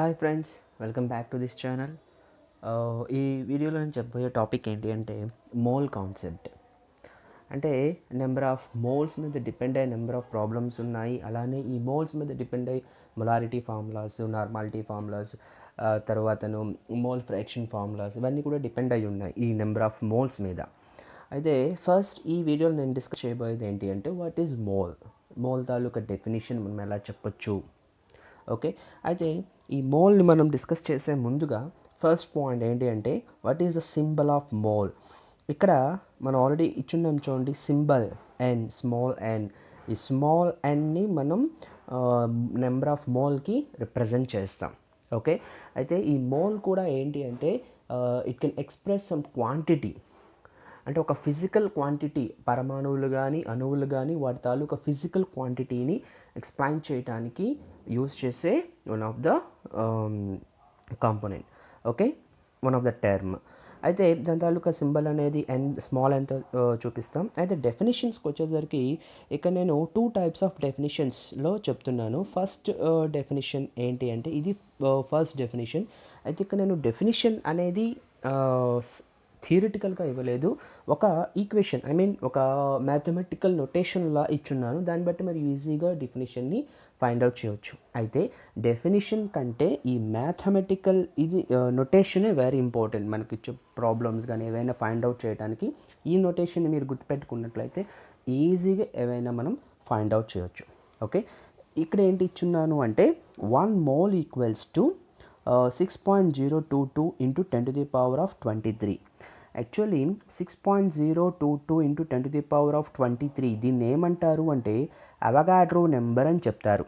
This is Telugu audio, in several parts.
Hi friends, welcome back to this channel. ఈ వీడియోలో నేను చెప్పబోయే టాపిక్ ఏంటి అంటే మోల్ కాన్సెప్ట్. అంటే నెంబర్ ఆఫ్ మోల్స్ మీద డిపెండ్ అయ్యే నెంబర్ ఆఫ్ ప్రాబ్లమ్స్ ఉన్నాయి. అలానే ఈ మోల్స్ మీద డిపెండ్ అయ్యి మొలారిటీ ఫార్ములాస్, నార్మాలిటీ ఫార్ములాస్, తర్వాతను మోల్ ఫ్రాక్షన్ ఫార్ములాస్ ఇవన్నీ కూడా డిపెండ్ అయ్యి ఉన్నాయి ఈ నెంబర్ ఆఫ్ మోల్స్ మీద. అయితే ఫస్ట్ ఈ వీడియోలో నేను డిస్కస్ చేయబోయేది ఏంటి అంటే what is mole. Mole taluka definition మనం ఎలా చెప్పొచ్చు. ఓకే, అయితే ఈ మోల్ని మనం డిస్కస్ చేసే ముందుగా ఫస్ట్ పాయింట్ ఏంటి అంటే what is the symbol of mole. ఇక్కడ మనం ఆల్రెడీ ఇచ్చున్నాం చూడండి, సింబల్ ఎన్, స్మాల్ ఎన్. ఈ స్మాల్ ఎన్ని మనం నెంబర్ ఆఫ్ మోల్కి రిప్రజెంట్ చేస్తాం. ఓకే, అయితే ఈ మోల్ కూడా ఏంటి అంటే it can express some quantity. అంటే ఒక ఫిజికల్ క్వాంటిటీ, పరమాణువులు కానీ అణువులు కానీ వాటి తాలూకా ఫిజికల్ క్వాంటిటీని ఎక్స్ప్లెయిన్ చేయడానికి యూజ్ చేసే one of the component. Okay, one of the term. అయితే దాని తాలూకా సింబల్ అనేది ఎన్, స్మాల్ ఎన్తో చూపిస్తాం. అయితే డెఫినేషన్స్కి వచ్చేసరికి ఇక్కడ నేను 2 టైప్స్ ఆఫ్ డెఫినేషన్స్లో చెప్తున్నాను. ఫస్ట్ డెఫినేషన్ ఏంటి అంటే ఇది ఫస్ట్ డెఫినేషన్. అయితే ఇక్కడ నేను డెఫినేషన్ అనేది థియరిటికల్గా ఇవ్వలేదు, ఒక ఈక్వేషన్, ఒక మ్యాథమెటికల్ నొటేషన్లా ఇచ్చున్నాను. దాన్ని బట్టి మరి ఈజీగా డెఫినేషన్ని ఫైండ్ అవుట్ చేయవచ్చు. అయితే డెఫినేషన్ కంటే ఈ మ్యాథమెటికల్ ఇది నొటేషనే వెరీ ఇంపార్టెంట్. మనకి ఇచ్చే ప్రాబ్లమ్స్ కానీ ఏవైనా ఫైండ్ అవుట్ చేయడానికి ఈ నొటేషన్ని మీరు గుర్తుపెట్టుకున్నట్లయితే ఈజీగా ఏవైనా మనం ఫైండ్ అవుట్ చేయొచ్చు. ఓకే, ఇక్కడ ఏంటి ఇచ్చున్నాను అంటే 1 mole equals to 6.022 into 10⁻23. Actually 6.022 into 10⁻23 దీన్ని ఏమంటారు అంటే అవగాడ్రో నెంబర్ అని చెప్తారు.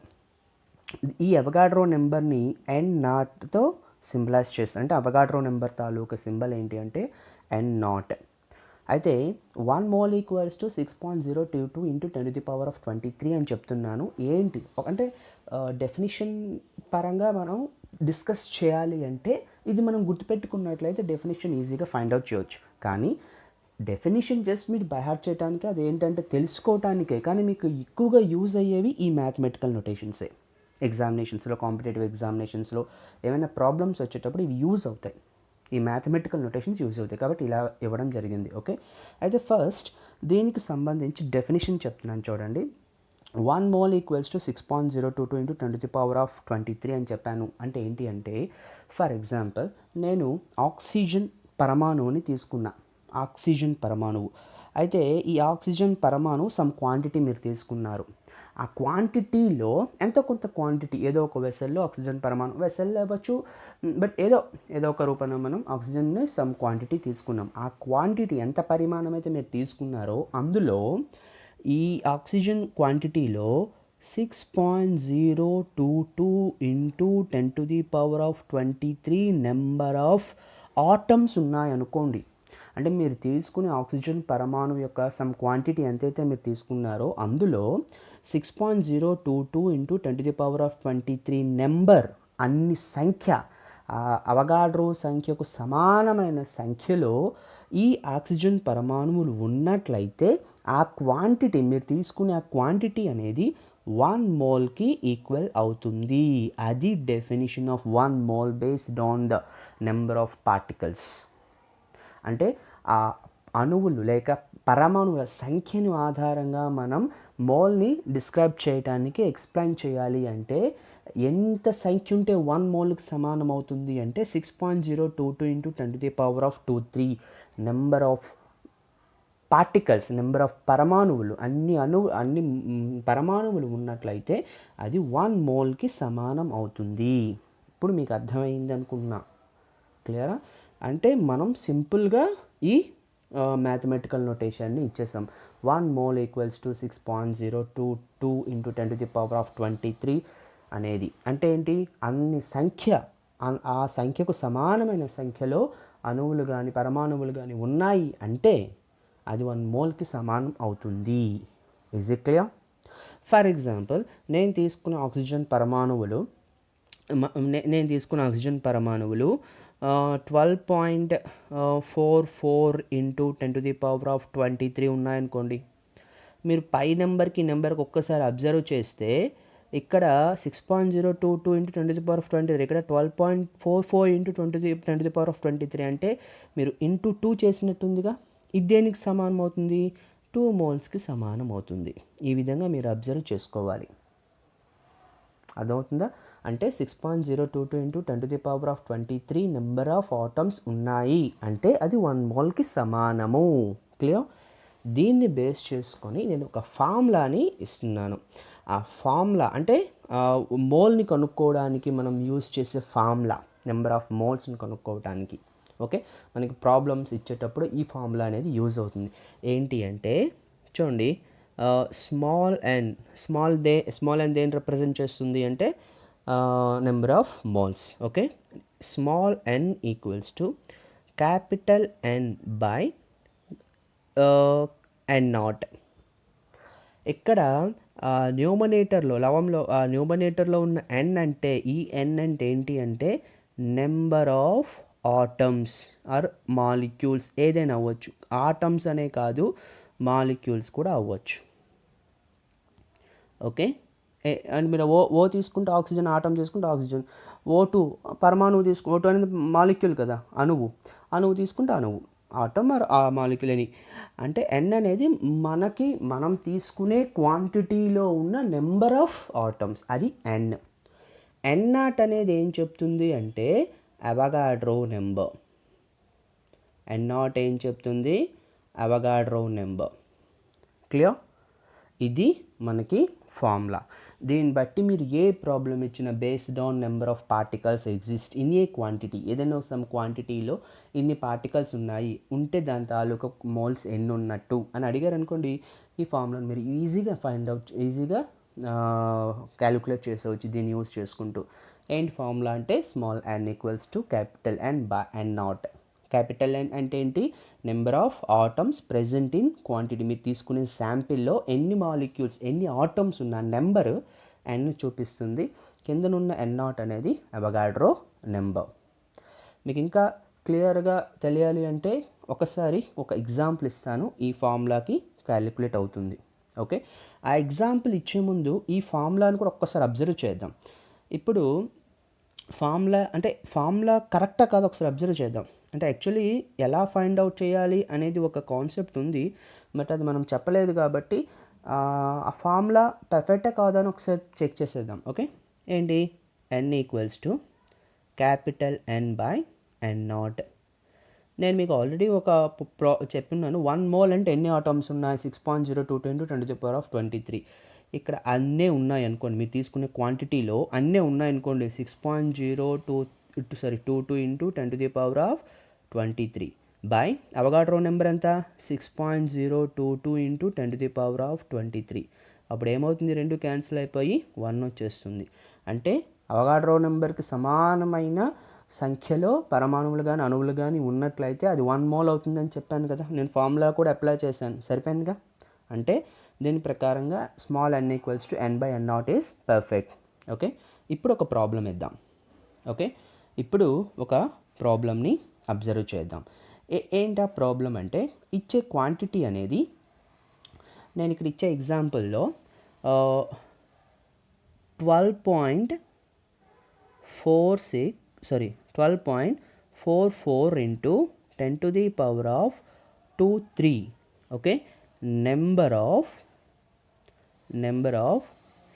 ఈ అవగాడ్రో నెంబర్ని ఎన్ నాట్తో సింబలైజ్ చేస్తారు. అంటే అవగాడ్రో నెంబర్ తాలూకా సింబల్ ఏంటి అంటే ఎన్ నాట్. అయితే 1 mole ఈక్వల్స్ టు 6.022 ఇంటూ 10⁻23 అని చెప్తున్నాను. ఏంటి అంటే డెఫినిషన్ పరంగా మనం డిస్కస్ చేయాలి అంటే ఇది మనం గుర్తుపెట్టుకున్నట్లయితే డెఫినేషన్ ఈజీగా ఫైండ్ అవుట్ చేయవచ్చు. కానీ డెఫినేషన్ జస్ట్ మీరు బైహార్ట్ చేయడానికి, అది ఏంటంటే తెలుసుకోవటానికే. కానీ మీకు ఎక్కువగా యూజ్ అయ్యేవి ఈ మ్యాథమెటికల్ నొటేషన్సే. ఎగ్జామినేషన్స్లో, కాంపిటేటివ్ ఎగ్జామినేషన్స్లో ఏమైనా ప్రాబ్లమ్స్ వచ్చేటప్పుడు ఇవి యూజ్ అవుతాయి. ఈ మ్యాథమెటికల్ నొటేషన్స్ యూజ్ అవుతాయి కాబట్టి ఇలా ఇవ్వడం జరిగింది. ఓకే, అయితే ఫస్ట్ దీనికి సంబంధించి డెఫినేషన్ చెప్తున్నాను చూడండి. 1 mole ఈక్వల్స్ టు 6.022 ఇంటూ 10⁻23 అని చెప్పాను. అంటే ఏంటి అంటే ఫర్ ఎగ్జాంపుల్ నేను ఆక్సిజన్ పరమాణువుని తీసుకున్నా. ఆక్సిజన్ పరమాణువు అయితే ఈ ఆక్సిజన్ పరమాణువు సమ్ క్వాంటిటీ మీరు తీసుకున్నారు. ఆ క్వాంటిటీలో ఎంతో కొంత క్వాంటిటీ ఏదో ఒక వెసల్లో ఆక్సిజన్ పరమాణు, వెసల్ అవ్వచ్చు, బట్ ఏదో ఒక రూపంలో మనం ఆక్సిజన్ని సమ్ క్వాంటిటీ తీసుకున్నాం. ఆ క్వాంటిటీ ఎంత పరిమాణం అయితే మీరు తీసుకున్నారో అందులో ఈ ఆక్సిజన్ క్వాంటిటీలో 6.022 ఇంటూ 10⁻23 నెంబర్ ఆఫ్ ఆటమ్స్ ఉన్నాయనుకోండి. అంటే మీరు తీసుకునే ఆక్సిజన్ పరమాణు యొక్క సమ్ క్వాంటిటీ ఎంతైతే మీరు తీసుకున్నారో అందులో 6.022 ఇంటూ 10⁻23 నెంబర్, అన్ని సంఖ్య, అవగాడ్రో సంఖ్యకు సమానమైన సంఖ్యలో ఈ ఆక్సిజన్ పరమాణువులు ఉన్నట్లయితే ఆ క్వాంటిటీ, మీరు తీసుకునే ఆ క్వాంటిటీ అనేది 1 mole ఈక్వల్ అవుతుంది. అది definition of 1 mole based on the number of particles. అంటే ఆ అణువులు లేక పరమాణువుల సంఖ్యను ఆధారంగా మనం మోల్ని డిస్క్రైబ్ చేయడానికి ఎక్స్ప్లెయిన్ చేయాలి అంటే ఎంత సంఖ్య ఉంటే 1 mole సమానం అవుతుంది అంటే 6.022 into 10⁻23 number of particles, number of పరమాణువులు, అన్ని పరమాణువులు ఉన్నట్లయితే అది 1 mole సమానం అవుతుంది. ఇప్పుడు మీకు అర్థమైంది అనుకున్నా, క్లియరా? అంటే మనం సింపుల్గా ఈ మ్యాథమెటికల్ నొటేషన్ని ఇచ్చేసాం. 1 mole ఈక్వల్స్ టు 6.022 ఇంటూ 10⁻23 అనేది అంటే ఏంటి, అన్ని సంఖ్య, ఆ సంఖ్యకు సమానమైన సంఖ్యలో అణువులు కానీ పరమాణువులు కానీ ఉన్నాయి అంటే అది 1 mole సమానం అవుతుంది. Is it clear? For example నేను తీసుకున్న ఆక్సిజన్ పరమాణువులు 12.44 ఇంటూ 10⁻23 ఉన్నాయనుకోండి. మీరు పై నెంబర్కి ఒక్కసారి అబ్జర్వ్ చేస్తే ఇక్కడ 6.022 ఇంటూ 10^23, ఇక్కడ 12.44 ఇంటూ 10^23 అంటే మీరు ఇంటూ 2 చేసినట్టుందిగా. ఇది దేనికి సమానం అవుతుంది? 2 మోల్స్కి సమానం అవుతుంది. ఈ విధంగా మీరు అబ్జర్వ్ చేసుకోవాలి. అర్థమవుతుందా? అంటే 6.022 ఇంటూ 10^23 నెంబర్ ఆఫ్ ఆటమ్స్ ఉన్నాయి అంటే అది 1 మోల్కి సమానము. క్లియర్? దీన్ని బేస్ చేసుకొని నేను ఒక ఫార్ములాని ఇస్తున్నాను. ఆ ఫార్ములా అంటే మోల్ని కనుక్కోవడానికి మనం యూజ్ చేసే ఫార్ములా, నెంబర్ ఆఫ్ మోల్స్ని కనుక్కోవడానికి. ఓకే, మనకి ప్రాబ్లమ్స్ ఇచ్చేటప్పుడు ఈ ఫార్ములా అనేది యూజ్ అవుతుంది. ఏంటి అంటే చూడండి, స్మాల్ ఎన్ దేని రిప్రజెంట్ చేస్తుంది అంటే number of moles. Okay, small n equals to capital N by N naught. ఇక్కడ న్యూమనేటర్లో న్యూమనేటర్లో ఉన్న ఎన్ అంటే ఈ ఎన్ అంటే ఏంటి అంటే number of atoms are molecules ఏదైనా అవ్వచ్చు. ఆటమ్స్ అనే కాదు, మాలిక్యూల్స్ కూడా అవ్వచ్చు. ఓకే, అండ్ మీరు ఓ తీసుకుంటే ఆక్సిజన్, ఆటమ్ తీసుకుంటే ఆక్సిజన్. O2 పరమాణువు O2 అనేది మాలిక్యూల్ కదా, అణువు తీసుకుంటే అణువు, ఆటమ్ ఆర్ మాలిక్యూల్ అని. అంటే ఎన్ అనేది మనం తీసుకునే క్వాంటిటీలో ఉన్న నెంబర్ ఆఫ్ ఆటమ్స్, అది ఎన్. ఎన్ నాట్ అనేది ఏం చెప్తుంది అంటే అవగాడ్రో నెంబర్. ఎన్ నాట్ ఏం చెప్తుంది? Avogadro number. క్లియర్? ఇది మనకి ఫార్ములా. దీన్ని బట్టి మీరు ఏ ప్రాబ్లం ఇచ్చిన based on number of particles exist in a quantity, ఏదైనా సమ్ క్వాంటిటీలో ఇన్ని పార్టికల్స్ ఉంటే దాని తాలూకా మోల్స్ ఎన్ని ఉన్నట్టు అని అడిగారు అనుకోండి, ఈ ఫార్ములాని మీరు ఈజీగా క్యాలిక్యులేట్ చేసేవచ్చు దీన్ని యూజ్ చేసుకుంటూ. ఏంటి ఫార్ములా అంటే small n equals to capital N by N naught. Capital N అంటే ఏంటి? Number of atoms present in quantity. మీరు తీసుకునే శాంపిల్లో ఎన్ని మాలిక్యూల్స్, ఎన్ని ఆటమ్స్ ఉన్న నెంబర్ ఎన్ చూపిస్తుంది. కిందనున్న ఎన్ నాట్ అనేది అవగాడ్రో నెంబర్. మీకు ఇంకా క్లియర్గా తెలియాలి అంటే ఒకసారి ఒక ఎగ్జాంపుల్ ఇస్తాను, ఈ ఫార్ములాకి క్యాలిక్యులేట్ అవుతుంది. ఓకే, ఆ ఎగ్జాంపుల్ ఇచ్చే ముందు ఈ ఫార్ములాని కూడా ఒక్కసారి అబ్జర్వ్ చేద్దాం. ఇప్పుడు ఫార్ములా కరెక్టా కాదు ఒకసారి అబ్జర్వ్ చేద్దాం. అంటే యాక్చువల్లీ ఎలా ఫైండ్ అవుట్ చేయాలి అనేది ఒక కాన్సెప్ట్ ఉంది, బట్ అది మనం చెప్పలేదు కాబట్టి ఆ ఫార్ములా పర్ఫెక్టా కాదని ఒకసారి చెక్ చేసేద్దాం. ఓకే, ఏంటి? N equals to capital N by N naught. నేను మీకు ఆల్రెడీ ఒక చెప్పున్నాను, 1 మోల్ అంటే ఎన్ని ఆటమ్స్ ఉన్నాయి? 6.022 ఇంటూ 10^23. ఇక్కడ అన్నీ ఉన్నాయి అనుకోండి, మీరు తీసుకునే క్వాంటిటీలో అన్నీ ఉన్నాయనుకోండి, 6.022 ఇంటూ 10^23 బై అవగాడ్రో నెంబర్ ఎంత? 6.022 ఇంటూ 10^23. అప్పుడు ఏమవుతుంది? 2 క్యాన్సిల్ అయిపోయి 1 వచ్చేస్తుంది. అంటే అవగాడ్రో నెంబర్కి సమానమైన సంఖ్యలో పరమాణువులు కానీ అణువులు కానీ ఉన్నట్లయితే అది 1 మోల్ అవుతుందని చెప్పాను కదా. నేను ఫార్ములా కూడా అప్లై చేశాను, సరిపోయిందిగా. అంటే దీని ప్రకారంగా small n equals to N by N naught is perfect. Okay, ఇప్పుడు ఒక ప్రాబ్లం ఇద్దాం. ఓకే, ఇప్పుడు ఒక ప్రాబ్లమ్ని అబ్జర్వ్ చేద్దాం. ఏంటా ప్రాబ్లం అంటే ఇచ్చే క్వాంటిటీ అనేది, నేను ఇక్కడ ఇచ్చే ఎగ్జాంపుల్లో 12.44 into 10^23. Okay, number of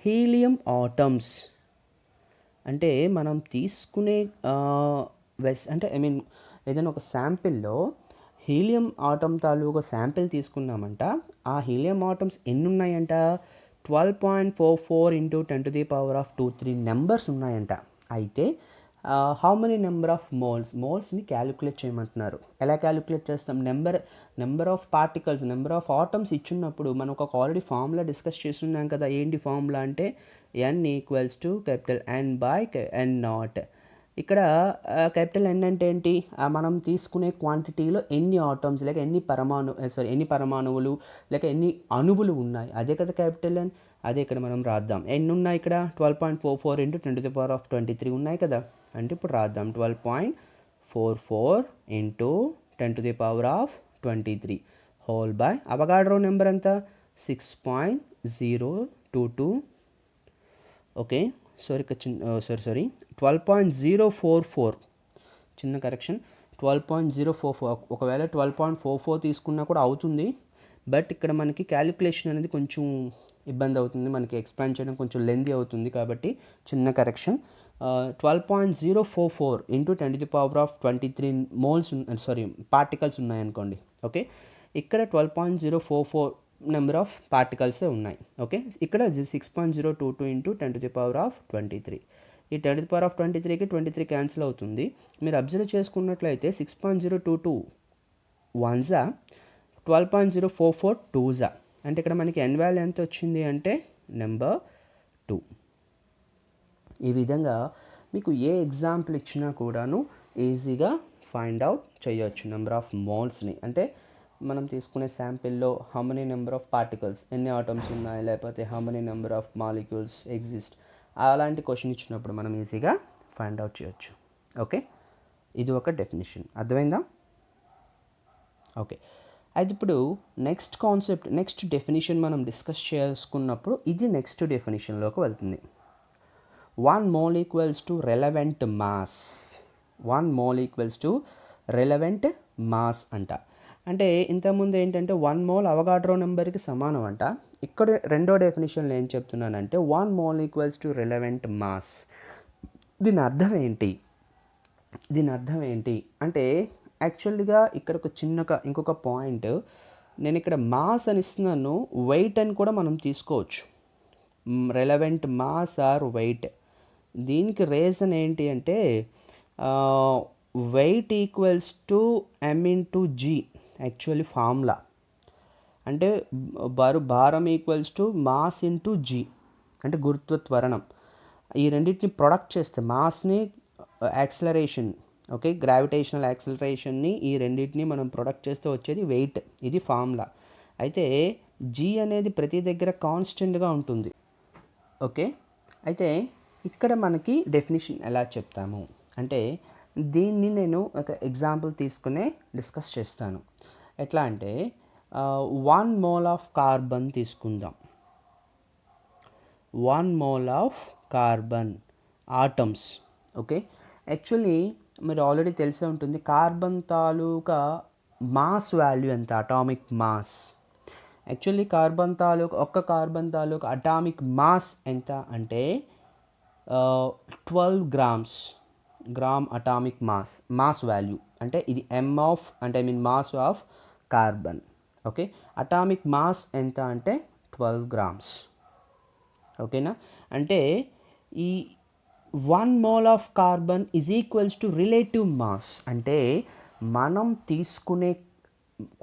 helium atoms. అంటే మనం తీసుకునే ఏదైనా ఒక శాంపిల్లో హీలియం ఆటమ్ తాలూకా శాంపిల్ తీసుకున్నామంట. ఆ హీలియం ఆటమ్స్ ఎన్ని ఉన్నాయంట? 12.44 ఇంటూ 10^23 నెంబర్స్ ఉన్నాయంట. అయితే హౌ మెనీ నెంబర్ ఆఫ్ మోల్స్ని క్యాలిక్యులేట్ చేయమంటున్నారు. ఎలా క్యాలిక్యులేట్ చేస్తాం? Number of particles, number of atoms ఇచ్చున్నప్పుడు మనం ఒక ఆల్రెడీ ఫార్ములా డిస్కస్ చేస్తున్నాం కదా. ఏంటి ఫార్ములా అంటే N equals to capital N by N naught. ఇక్కడ క్యాపిటల్ ఎన్ అంటే ఏంటి? మనం తీసుకునే క్వాంటిటీలో ఎన్ని ఆటమ్స్ లేక ఎన్ని పరమాణువులు లేక ఎన్ని అణువులు ఉన్నాయి, అదే కదా క్యాపిటల్ ఎన్. అదే ఇక్కడ మనం రాద్దాం. ఎన్ని ఉన్నాయి ఇక్కడ? 12.44 ఇంటూ 10^23 ఉన్నాయి కదా. అంటే ఇప్పుడు రాద్దాం 12.44 into 10^23 whole by Avogadro number ఎంత? 6.022. ఓకే, సారీ 12.044, చిన్న కరెక్షన్, 12.044. ఒకవేళ 12.44 తీసుకున్నా కూడా అవుతుంది, బట్ ఇక్కడ మనకి క్యాలిక్యులేషన్ అనేది కొంచెం ఇబ్బంది అవుతుంది, మనకి ఎక్స్ప్లెయిన్ చేయడం కొంచెం లెంతీ అవుతుంది, కాబట్టి చిన్న కరెక్షన్. 12.044 ఇంటూ 10⁻23 మోల్స్ పార్టికల్స్ ఉన్నాయనుకోండి. ఓకే, ఇక్కడ 12.044 నెంబర్ ఆఫ్ పార్టికల్సే ఉన్నాయి. ఓకే, ఇక్కడ 6.022 ఇంటూ 10⁻23. ఈ 10⁻23కి 23 క్యాన్సిల్ అవుతుంది. మీరు అబ్జర్వ్ చేసుకున్నట్లయితే 6.022 వన్జా, 12.044 టూజా. అంటే ఇక్కడ మనకి ఎన్ వాల్యూ ఎంత వచ్చింది అంటే నెంబర్ 2. ఈ విధంగా మీకు ఏ ఎగ్జాంపుల్ ఇచ్చినా కూడాను ఈజీగా ఫైండ్ అవుట్ చేయొచ్చు నెంబర్ ఆఫ్ మోల్స్ని. అంటే మనం తీసుకునే శాంపిల్లో how many number of particles, ఎన్ని ఆటమ్స్ ఉన్నాయి, లేకపోతే how many number of molecules exist, అలాంటి క్వశ్చన్ ఇచ్చినప్పుడు మనం ఈజీగా ఫైండ్ అవుట్ చేయొచ్చు. ఓకే, ఇది ఒక డెఫినేషన్. అర్థమైందా? ఓకే, అయితే ఇప్పుడు నెక్స్ట్ డెఫినేషన్ మనం డిస్కస్ చేసుకున్నప్పుడు ఇది నెక్స్ట్ డెఫినేషన్లోకి వెళ్తుంది. 1 mole equals to relevant mass. 1 mole equals to relevant mass అంట. అంటే ఇంతకుముందు ఏంటంటే 1 mole అవగాడ్రో నెంబర్కి సమానం అంట. ఇక్కడ రెండో డెఫినేషన్లో ఏం చెప్తున్నానంటే 1 mole equals to relevant mass. దీని అర్థం ఏంటి అంటే యాక్చువల్గా ఇక్కడ ఒక ఇంకొక పాయింట్, నేను ఇక్కడ మాస్ అని ఇస్తున్నాను, వెయిట్ అని కూడా మనం తీసుకోవచ్చు. Relevant mass or weight. దీనికి రీజన్ ఏంటి అంటే weight equals to m into g actually formula. అంటే భారం equals to mass into g, అంటే గురుత్వత్వరణం. ఈ రెండింటిని ప్రొడక్ట్ చేస్తే మాస్ని, యాక్సిలరేషన్, ఓకే, గ్రావిటేషనల్ యాక్సిలరేషన్ని, ఈ రెండింటిని మనం ప్రొడక్ట్ చేస్తే వచ్చేది వెయిట్. ఇది ఫార్ములా. అయితే జీ అనేది ప్రతి దగ్గర కాన్స్టెంట్గా ఉంటుంది. ఓకే, అయితే ఇక్కడ మనకి డెఫినేషన్ ఎలా చెప్తాము అంటే దీన్ని నేను ఒక ఎగ్జాంపుల్ తీసుకునే డిస్కస్ చేస్తాను. ఎట్లా అంటే 1 mole ఆఫ్ కార్బన్ తీసుకుందాం. 1 mole of carbon atoms. Okay, actually మీరు ఆల్రెడీ తెలిసే ఉంటుంది కార్బన్ తాలూకా మాస్ వాల్యూ ఎంత, అటామిక్ మాస్. యాక్చువల్లీ ఒక్క కార్బన్ తాలూకా అటామిక్ మాస్ ఎంత అంటే 12 గ్రామ్ అటామిక్ మాస్ వాల్యూ. అంటే ఇది mass of carbon. Okay, atomic mass ఎంత అంటే 12 grams. ఓకేనా, అంటే ఈ 1 mole of carbon is equals to relative mass. అంటే మనం తీసుకునే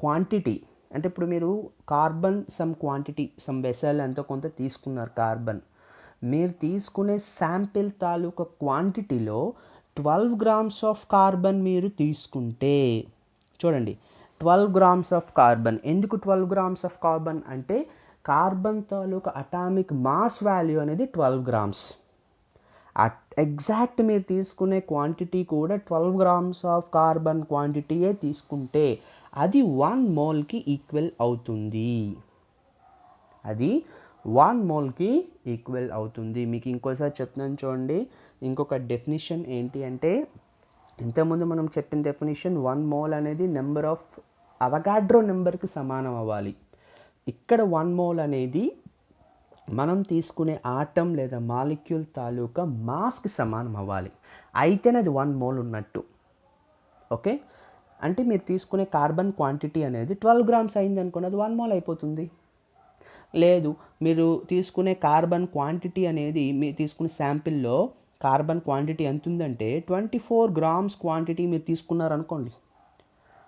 క్వాంటిటీ, అంటే ఇప్పుడు మీరు కార్బన్ సమ్ వెసల్ ఎంతో కొంత తీసుకున్నారు కార్బన్, మీరు తీసుకునే శాంపిల్ తాలూకా క్వాంటిటీలో 12 grams ఆఫ్ కార్బన్ మీరు తీసుకుంటే, చూడండి 12 grams ఆఫ్ కార్బన్. ఎందుకు 12 grams ఆఫ్ కార్బన్ అంటే కార్బన్ తాలూకా అటామిక్ మాస్ వాల్యూ అనేది 12 grams. ఎగ్జాక్ట్ మీరు తీసుకునే క్వాంటిటీ కూడా 12 grams ఆఫ్ కార్బన్ క్వాంటిటీయే తీసుకుంటే అది 1 moleకి ఈక్వల్ అవుతుంది. అది 1 moleకి ఈక్వల్ అవుతుంది. మీకు ఇంకోసారి చెప్తున్నాను చూడండి. ఇంకొక డెఫినిషన్ ఏంటి అంటే ఇంతకుముందు మనం చెప్పిన డెఫినిషన్ 1 mole అనేది నెంబర్ ఆఫ్ అవగాడ్రో నెంబర్కి సమానం అవ్వాలి. ఇక్కడ 1 mole అనేది మనం తీసుకునే ఆటం లేదా మాలిక్యూల్ తాలూకా మాస్కి సమానం అవ్వాలి. అయితేనే అది 1 mole ఉన్నట్టు. ఓకే, అంటే మీరు తీసుకునే కార్బన్ క్వాంటిటీ అనేది 12 grams అయింది అనుకోండి, అది 1 mole అయిపోతుంది. లేదు, మీరు తీసుకునే కార్బన్ క్వాంటిటీ అనేది మీరు తీసుకునే శాంపిల్లో కార్బన్ క్వాంటిటీ ఎంత ఉందంటే 24 grams క్వాంటిటీ మీరు తీసుకున్నారనుకోండి,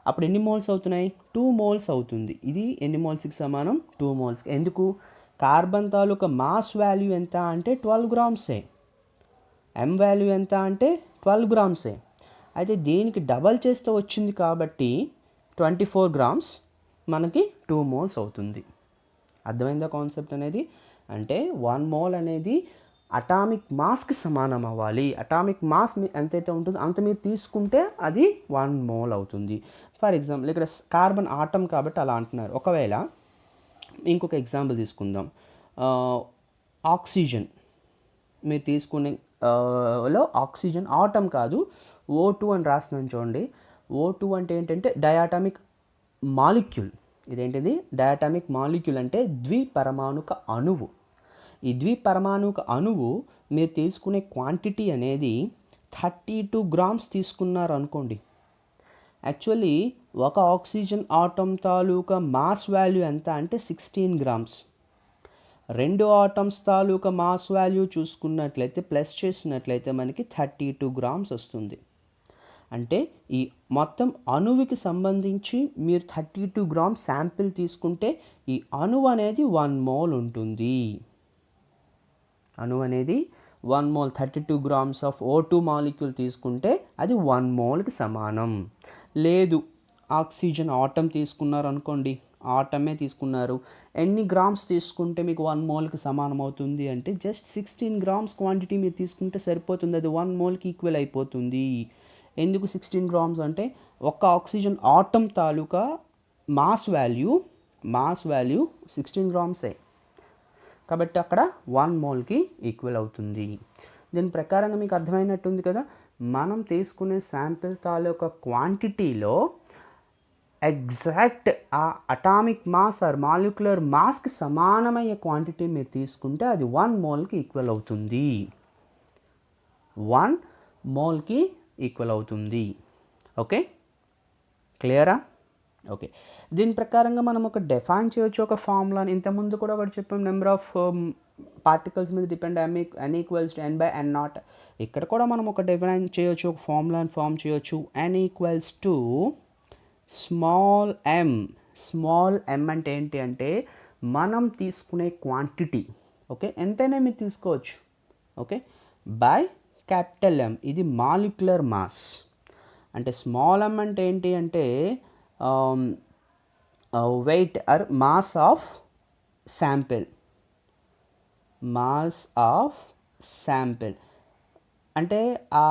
అప్పుడు ఎన్ని మోల్స్ అవుతున్నాయి? 2 moles అవుతుంది. ఇది ఎన్ని మోల్స్కి సమానం? 2 moles. ఎందుకు? కార్బన్ తాలూకా మాస్ వాల్యూ ఎంత అంటే 12 gramsే, ఎం వాల్యూ ఎంత అంటే 12 gramsే. అయితే దీనికి డబల్ చేస్తే వచ్చింది కాబట్టి 24 grams మనకి 2 moles అవుతుంది. అర్థమైందా కాన్సెప్ట్ అనేది? అంటే 1 mole అనేది అటామిక్ మాస్కి సమానం అవ్వాలి. అటామిక్ మాస్ ఎంతైతే ఉంటుందో అంత మీరు తీసుకుంటే అది 1 mole అవుతుంది. ఫర్ ఎగ్జాంపుల్ ఇక్కడ కార్బన్ ఆటం కాబట్టి అలా అంటున్నారు. ఒకవేళ ఇంకొక ఎగ్జాంపుల్ తీసుకుందాం, ఆక్సిజన్. మీరు తీసుకునే లో ఆక్సిజన్ ఆటమ్ కాదు O2 అని రాస్తున్నాను చూడండి. O2 అంటే ఏంటంటే డయాటమిక్ మాలిక్యూల్. ఇదేంటిది డయాటమిక్ మాలిక్యూల్ అంటే ద్విపరమాణుక అణువు. ఈ ద్విపరమాణుక అణువు మీరు తీసుకునే క్వాంటిటీ అనేది 32 గ్రామ్స్ తీసుకున్నారు అనుకోండి. యాక్చువల్లీ ఒక ఆక్సిజన్ ఆటమ్ తాలూకా మాస్ వాల్యూ ఎంత అంటే 16 గ్రామ్స్. 2 ఆటమ్స్ తాలూకా మాస్ వాల్యూ చూసుకున్నట్లయితే ప్లస్ చేసినట్లయితే మనకి 32 గ్రామ్స్ వస్తుంది. అంటే ఈ మొత్తం అణువుకి సంబంధించి మీరు 32 గ్రామ్స్ శాంపిల్ తీసుకుంటే ఈ అణువు అనేది 1 మోల్ ఉంటుంది. అణువు అనేది 1 mole 32 grams of O2 molecule తీసుకుంటే అది 1 మోల్కి సమానం. లేదు ఆక్సిజన్ ఆటమ్ తీసుకున్నారు అనుకోండి, ఆటమే తీసుకున్నారు, ఎన్ని గ్రామ్స్ తీసుకుంటే మీకు 1 మోల్కి సమానం అవుతుంది అంటే జస్ట్ 16 గ్రామ్స్ క్వాంటిటీ మీరు తీసుకుంటే సరిపోతుంది. అది 1 మోల్కి ఈక్వల్ అయిపోతుంది. ఎందుకు 16 గ్రామ్స్ అంటే ఒక్క ఆక్సిజన్ ఆటమ్ తాలూకా మాస్ వాల్యూ 16 గ్రామ్సే. కాబట్టి అక్కడ 1 మోల్కి ఈక్వల్ అవుతుంది. దీని ప్రకారంగా మీకు అర్థమైనట్టుంది కదా. మనం తీసుకునే శాంపిల్ తాలూకా క్వాంటిటీలో ఎగ్జాక్ట్ ఆ అటామిక్ మాస్ ఆర్ మాలిక్యులర్ మాస్కి సమానమయ్యే క్వాంటిటీ మీరు తీసుకుంటే అది 1 మోల్కి ఈక్వల్ అవుతుంది. 1 మోల్కి ఈక్వల్ అవుతుంది. ఓకే, క్లియరా? ఓకే, దీని ప్రకారంగా మనం ఒక డిఫైన్ చేయొచ్చు ఒక ఫార్ములాని. ఇంతకుముందు కూడా ఒకటి చెప్పాం, నెంబర్ ఆఫ్ పార్టికల్స్ మీద depend n equals to n by n not. ఇక్కడ కూడా మనం ఒక డిఫైన్ చేయొచ్చు, ఒక ఫార్ములాని ఫామ్ చేయొచ్చు. n equals to small m. Small m అంటే ఏంటి అంటే మనం తీసుకునే క్వాంటిటీ. ఓకే, ఎంతైనా మీరు తీసుకోవచ్చు. ఓకే, బై క్యాపిటల్ M, ఇది మాలిక్యులర్ మాస్. అంటే స్మాల్ m అంటే ఏంటి అంటే weight or mass of sample. Mass of sample అంటే ఆ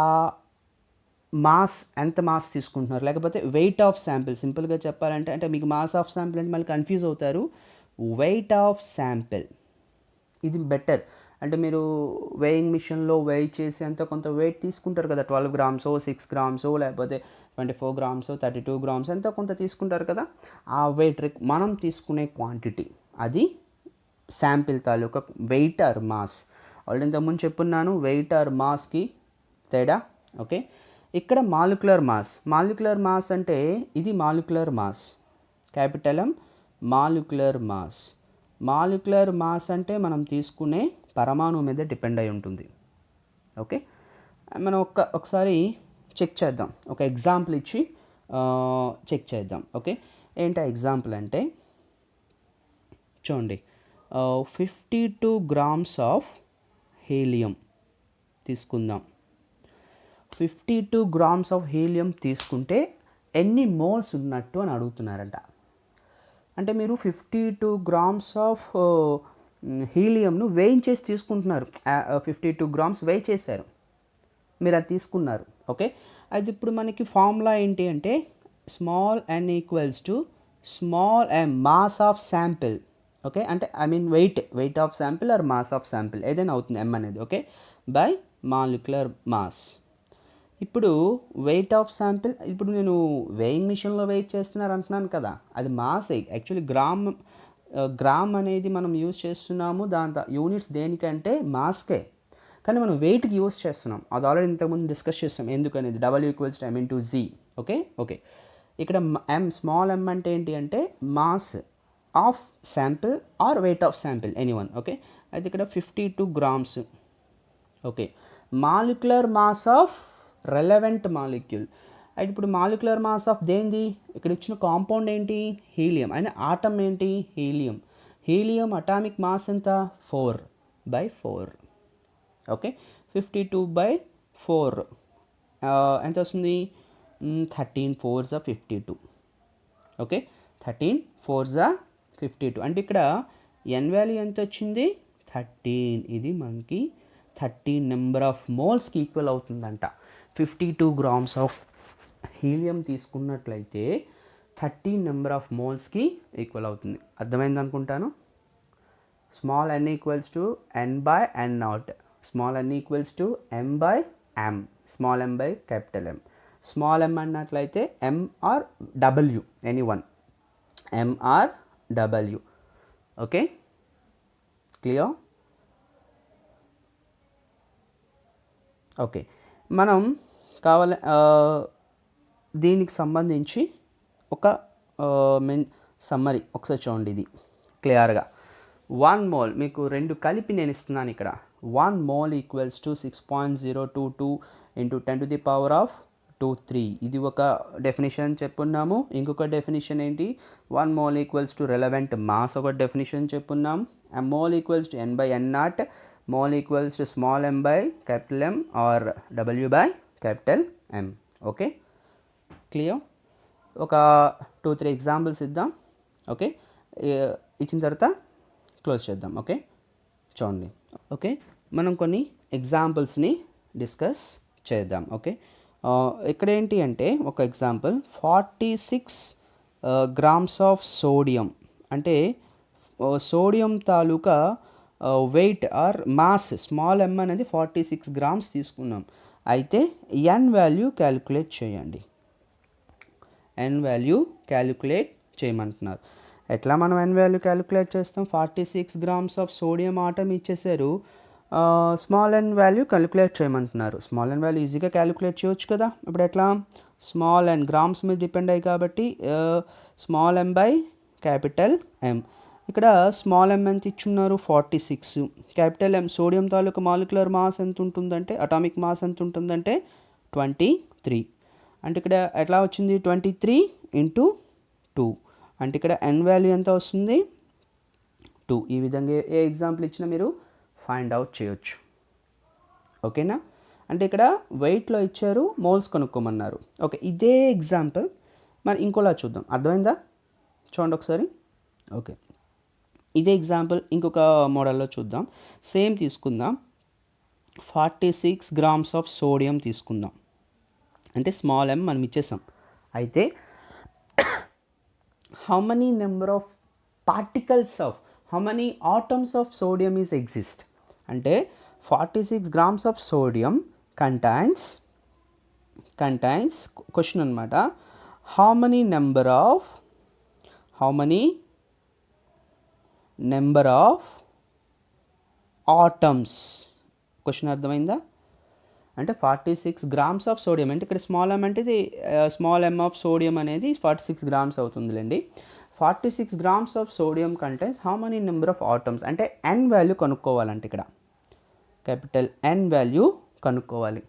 మాస్, ఎంత మాస్ తీసుకుంటున్నారు, లేకపోతే వెయిట్ ఆఫ్ శాంపిల్. సింపుల్గా చెప్పాలంటే అంటే మీకు మాస్ ఆఫ్ శాంపిల్ అంటే మళ్ళీ కన్ఫ్యూజ్ అవుతారు. వెయిట్ ఆఫ్ శాంపిల్ ఇది బెటర్. అంటే మీరు వెయింగ్ మిషన్లో వెయిట్ చేసి అంత కొంత వెయిట్ తీసుకుంటారు కదా, 12 గ్రామ్సో 6 గ్రామ్సో లేకపోతే 24 గ్రామ్సో 32 గ్రామ్స్ ఎంతో కొంత తీసుకుంటారు కదా. ఆ వెయిట్ మనం తీసుకునే క్వాంటిటీ అది శాంపిల్ తాలూకా వెయిట్ ఆర్ మాస్. ఆల్రెడీ ఇంతకుముందు చెప్పున్నాను వెయిట్ ఆర్ మాస్కి తేడా. ఓకే, ఇక్కడ మాలిక్యులర్ మాస్. మాలిక్యులర్ మాస్ అంటే ఇది molecular mass, capital M molecular mass. Molecular mass అంటే మనం తీసుకునే పరమాణువు మీద డిపెండ్ అయి ఉంటుంది. ఓకే, మనం ఒకసారి చెక్ చేద్దాం, ఒక ఎగ్జాంపుల్ ఇచ్చి చెక్ చేద్దాం. ఓకే, ఏంటి ఎగ్జాంపుల్ అంటే చూడండి, 52 గ్రామ్స్ ఆఫ్ హీలియం తీసుకుందాం. 52 గ్రామ్స్ ఆఫ్ హీలియం తీసుకుంటే ఎన్ని మోల్స్ ఉన్నట్టు అని అడుగుతున్నారంట. అంటే మీరు 52 గ్రామ్స్ ఆఫ్ హీలియంను వేయించేసి తీసుకుంటున్నారు. 52 గ్రామ్స్ వేయి చేశారు, మీరు అది తీసుకున్నారు. ఓకే, అది ఇప్పుడు మనకి ఫార్ములా ఏంటి అంటే small n equals to small m mass of sample. Okay, అంటే I mean weight of sample or mass of sample ఏదైనా అవుతుంది m అనేది. Okay, by molecular mass. ఇప్పుడు వెయిట్ ఆఫ్ శాంపిల్, ఇప్పుడు నేను వెయింగ్ మిషన్లో వెయిట్ చేస్తున్నారు అంటున్నాను కదా, అది మాస్. యాక్చువల్లీ గ్రామ్ అనేది మనం యూజ్ చేస్తున్నాము, దాంతో యూనిట్స్ దేనికంటే మాస్కే, కానీ మనం వెయిట్కి యూజ్ చేస్తున్నాం. అది ఆల్రెడీ ఇంతకుముందు డిస్కస్ చేస్తాం ఎందుకనేది. W equals to M into Z. Okay, ఇక్కడ స్మాల్ m అంటే ఏంటి అంటే mass of sample or weight of sample anyone. Okay, అయితే ఇక్కడ 52 grams. Okay, molecular mass of relevant molecule. అయితే ఇప్పుడు మాలిక్యులర్ మాస్ ఆఫ్ దేంది, ఇక్కడ ఇచ్చిన కాంపౌండ్ ఏంటి, హీలియం. అయినా ఆటమ్ ఏంటి, హీలియం. హీలియం అటామిక్ మాస్ ఎంత, 4/4. ఓకే, 52/4 ఎంత వస్తుంది, 13 4s 52. ఓకే, 13 4s 52 అంటే ఇక్కడ n వాల్యూ ఎంత వచ్చింది, 13. ఇది మనకి 13 నెంబర్ ఆఫ్ మోల్స్కి ఈక్వల్ అవుతుందంట. 52 గ్రామ్స్ ఆఫ్ హీలియం తీసుకున్నట్లయితే 13 నెంబర్ ఆఫ్ మోల్స్కి ఈక్వల్ అవుతుంది. అర్థమైంది అనుకుంటాను. Small n equals to n by n naught. Small n equals to m by m, small m by capital M. Small m అన్నట్లయితే m or w, any one, m or w. Okay, clear? Okay, మనం కావాలి దీనికి సంబంధించి ఒక సమ్మరీ ఒకసారి చూడండి. ఇది క్లియర్గా 1 మోల్ మీకు రెండు కలిపి నేను ఇస్తున్నాను ఇక్కడ. 1 మోల్ ఈక్వల్స్ టు 6.022 ఇంటూ 10⁻²3. ఇది ఒక డెఫినేషన్ చెప్పున్నాము. ఇంకొక డెఫినేషన్ ఏంటి, 1 mole equals to relevant mass, ఒక డెఫినేషన్ చెప్పున్నాం. Mole equals to n by n0, mole equals to small m by capital M or w by capital M. Okay, clear? ఒక 2-3 ఎగ్జాంపుల్స్ ఇద్దాం. ఓకే, ఇచ్చిన తర్వాత క్లోజ్ చేద్దాం. ఓకే, చూడండి. ఓకే, మనం కొన్ని ఎగ్జాంపుల్స్ని డిస్కస్ చేద్దాం. ఓకే, ఇక్కడ ఏంటి అంటే ఒక ఎగ్జాంపుల్ 46 గ్రామ్స్ ఆఫ్ సోడియం, అంటే సోడియం తాలూకా weight or mass small m అనేది 46 గ్రామ్స్ తీసుకున్నాం. అయితే n వాల్యూ క్యాలిక్యులేట్ చేయండి. n వాల్యూ క్యాలిక్యులేట్ చేయమంటున్నారు. ఎట్లా మనం n వాల్యూ క్యాలిక్యులేట్ చేస్తాం? 46 గ్రామ్స్ ఆఫ్ సోడియం ఆటం ఇచ్చేసారు, స్మాల్ n వాల్యూ క్యాలిక్యులేట్ చేయమంటున్నారు. స్మాల్ n వాల్యూ ఈజీగా క్యాలిక్యులేట్ చేయొచ్చు కదా. ఇప్పుడు ఎట్లా? స్మాల్ n గ్రామ్స్ మీద డిపెండ్ అయ్యి కాబట్టి small m by capital M. ఇక్కడ స్మాల్ m ఎంత ఇచ్చున్నారు? 46. క్యాపిటల్ M సోడియం తాలూకా మాలిక్యులర్ మాస్ ఎంత ఉంటుందంటే, అటామిక్ మాస్ ఎంత ఉంటుందంటే 23. అంటే ఇక్కడ ఎట్లా వచ్చింది? 23 ఇంటూ 2, అంటే ఇక్కడ n వాల్యూ ఎంత వస్తుంది? 2. ఈ విధంగా ఏ ఎగ్జాంపుల్ ఇచ్చినా మీరు ఫైండ్ అవుట్ చేయొచ్చు. ఓకేనా? అంటే ఇక్కడ వెయిట్లో ఇచ్చారు, మోల్స్ కనుక్కోమన్నారు. ఓకే, ఇదే ఎగ్జాంపుల్ మరి ఇంకోలా చూద్దాం. అర్థమైందా? చూడండి ఒకసారి. ఓకే, ఇదే ఎగ్జాంపుల్ ఇంకొక మోడల్లో చూద్దాం. సేమ్ తీసుకుందాం. 46 గ్రామ్స్ ఆఫ్ సోడియం తీసుకుందాం, అంటే స్మాల్ m మనం ఇచ్చేసాం. అయితే how many number of particles of, how many atoms of sodium is exist? అంటే 46 grams of sodium contains question అన్నమాట, how many number of atoms. Question అర్థమైందా? అంటే 46 గ్రామ్స్ ఆఫ్ సోడియం, అంటే ఇక్కడ స్మాల్ m అంటే ఇది స్మాల్ m ఆఫ్ సోడియం అనేది 46 గ్రామ్స్ అవుతుందిలేండి. 46 grams of sodium contains how many number of atoms, అంటే n వాల్యూ కనుక్కోవాలంటే ఇక్కడ క్యాపిటల్ N వాల్యూ కనుక్కోవాలి.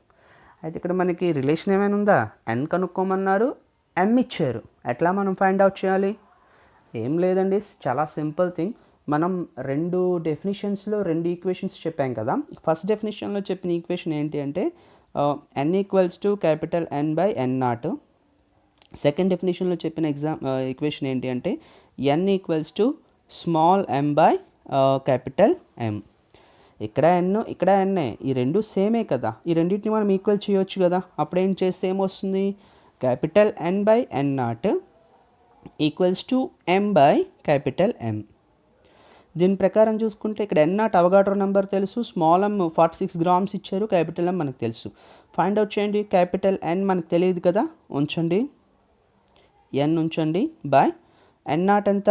అయితే ఇక్కడ మనకి రిలేషన్ ఏమైనా ఉందా? n కనుక్కోమన్నారు, m ఇచ్చారు. ఎట్లా మనం ఫైండ్ అవుట్ చేయాలి? ఏం లేదండి, చాలా సింపుల్ థింగ్. మనం రెండు డెఫినేషన్స్లో రెండు ఈక్వేషన్స్ చెప్పాం కదా. ఫస్ట్ డెఫినేషన్లో చెప్పిన ఈక్వేషన్ ఏంటి అంటే n equals to capital N by n0. Second డెఫినేషన్లో చెప్పిన ఈక్వేషన్ ఏంటి అంటే n equals to small m by capital M. ఇక్కడ n ఇక్కడ n, ఈ రెండు సేమే కదా. ఈ రెండింటిని మనం ఈక్వల్ చేయొచ్చు కదా. అప్పుడు ఏం చేస్తే ఏమొస్తుంది? Capital N by n0 equals to m by capital M. దీని ప్రకారం చూసుకుంటే ఇక్కడ n0 అవగాడ్రో నెంబర్ తెలుసు, స్మాల్ m 46 గ్రామ్స్ ఇచ్చారు, క్యాపిటల్ M మనకు తెలుసు. ఫైండ్ అవుట్ చేయండి. క్యాపిటల్ N మనకు తెలియదు కదా, ఉంచండి, n ఉంచండి, బై n0 ఎంత?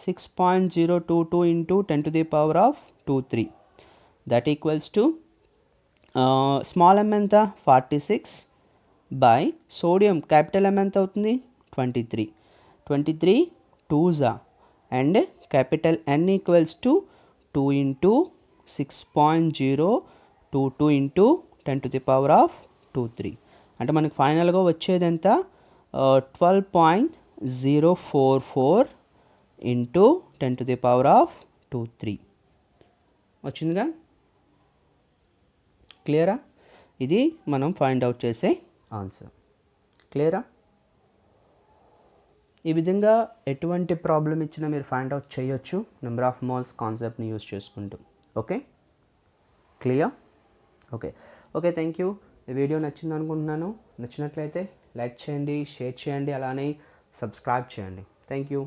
6.022 into 10⁻23. That equals to small m ఎంత? 46 బై సోడియం క్యాపిటల్ M ఎంత అవుతుంది? 23. 23 2s and capital N equals to 2 into 6.022 into 10⁻23. అంటే మనకి ఫైనల్గా వచ్చేది ఎంత? 12.044 ఇంటూ 10⁻23 వచ్చిందిగా. క్లియరా? ఇది మనం ఫైండ్ అవుట్ చేసే ఆన్సర్. క్లియరా? ఈ విధంగా ఎటువంటి ప్రాబ్లం ఇచ్చినా మీరు ఫైండ్ అవుట్ చేయొచ్చు నెంబర్ ఆఫ్ మోల్స్ కాన్సెప్ట్ని యూజ్ చేసుకుంటూ. Okay, clear? Okay, thank you. ఈ వీడియో నచ్చింది అనుకుంటున్నాను. నచ్చినట్లయితే లైక్ చేయండి, షేర్ చేయండి, అలానే సబ్స్క్రైబ్ చేయండి. Thank you.